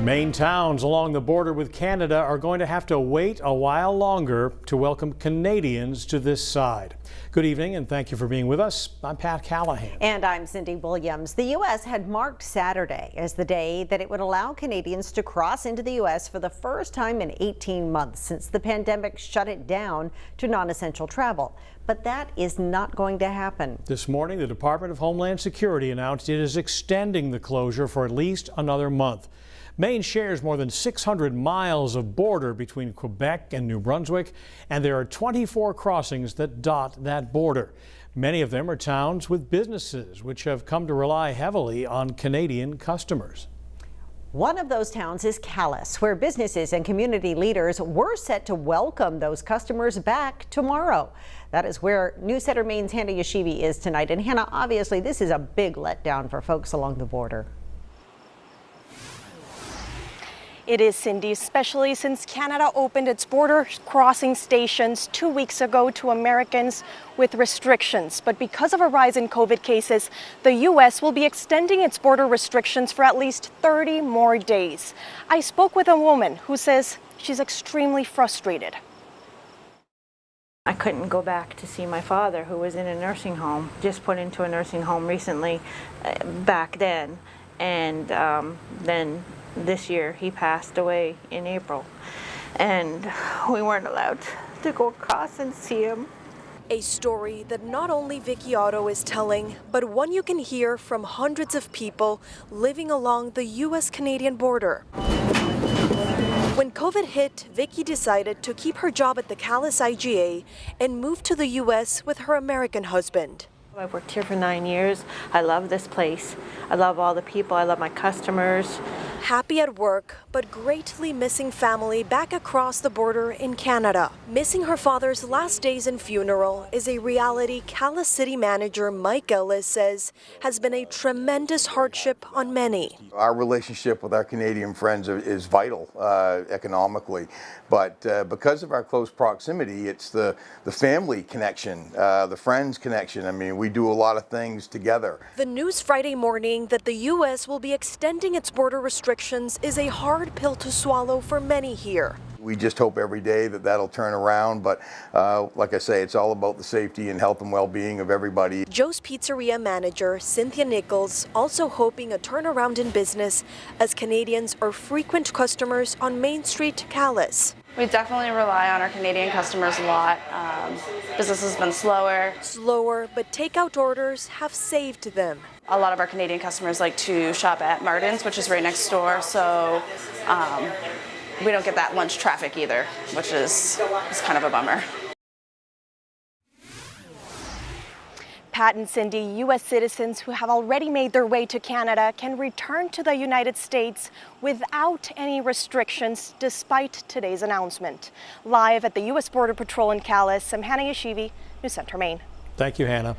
Main towns along the border with Canada are going to have to wait a while longer to welcome Canadians to this side. Good evening and thank you for being with us. I'm Pat Callahan. And I'm Cindy Williams. The U.S. had marked Saturday as the day that it would allow Canadians to cross into the U.S. for the first time in 18 months since the pandemic shut it down to non-essential travel. But that is not going to happen. This morning, the Department of Homeland Security announced it is extending the closure for at least another month. Maine shares more than 600 miles of border between Quebec and New Brunswick, and there are 24 crossings that dot that border. Many of them are towns with businesses which have come to rely heavily on Canadian customers. One of those towns is Calais, where businesses and community leaders were set to welcome those customers back tomorrow. That is where News Center Maine's Hannah Yeshivi is tonight. And Hannah, obviously this is a big letdown for folks along the border. It is, Cindy, especially since Canada opened its border crossing stations 2 weeks ago to Americans with restrictions. But because of a rise in COVID cases, the U.S. will be extending its border restrictions for at least 30 more days. I spoke with a woman who says she's extremely frustrated. I couldn't go back to see my father, who was in a nursing home, just put into a nursing home recently, back then. And then this year he passed away in April, and we weren't allowed to go across and see him. A story that not only Vicky Otto is telling, but one you can hear from hundreds of people living along the U.S.-Canadian border. When COVID hit, Vicky decided to keep her job at the Calais IGA and move to the U.S. with her American husband. I've worked here for 9 years. I love this place. I love all the people. I love my customers. Happy at work, but greatly missing family back across the border in Canada. Missing her father's last days and funeral is a reality Calais City Manager Mike Ellis says has been a tremendous hardship on many. Our relationship with our Canadian friends is vital economically, but because of our close proximity, it's the family connection, the friends connection. I mean, we do a lot of things together. The news Friday morning that the U.S. will be extending its border restrictions is a hard pill to swallow for many here. We just hope every day that that'll turn around, but like I say, it's all about the safety and health and well-being of everybody. Joe's Pizzeria manager Cynthia Nichols also hoping a turnaround in business as Canadians are frequent customers on Main Street, Calais. We definitely rely on our Canadian customers a lot. Business has been slower. Slower, but takeout orders have saved them. A lot of our Canadian customers like to shop at Martin's, which is right next door, so we don't get that lunch traffic either, which is kind of a bummer. Pat and Cindy, U.S. citizens who have already made their way to Canada can return to the United States without any restrictions despite today's announcement. Live at the U.S. Border Patrol in Calais, I'm Hannah Yeshivi, News Center Maine. Thank you, Hannah.